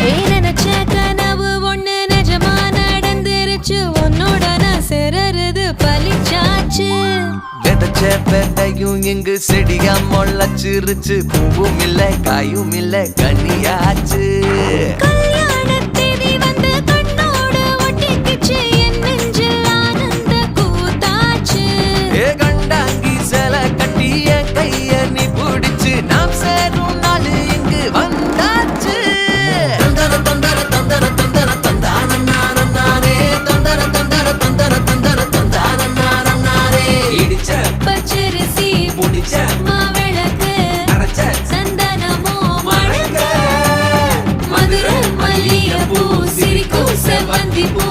நினைச்ச கனவு ஒண்ணு நிஜமா நடந்துருச்சு உன்னோட நான் சேரறது பலிச்சாச்சு விதைச்ச விதையும் இங்கு செடியா முளைச்சிருச்சு பூவும் இல்ல காயும் இல்ல கனியாச்சு கல்யாண தேதி வந்து கண்ணோடு ஒட்டிக்கிச்சு என் நெஞ்சில் ஆனந்த கூத்தாச்சு ஏ கண்டாங்கி சில கட்டி என் கைய நீ பிடிச்சு நாம் சேரும் நாள் இங்கு வந்தாச்சு தந்தர தந்தர தந்தர தந்தர தந்தான நானே தந்தர தந்தர தந்தர தந்தர தந்தான நானே இடிச்ச பச்சரிசி முடிச்ச மாவிளக்கு அரைச்ச சந்தனமோ மணக்க மதுரை மல்லிகைப்பூ சிரிக்கும் செவ்வந்தி பூ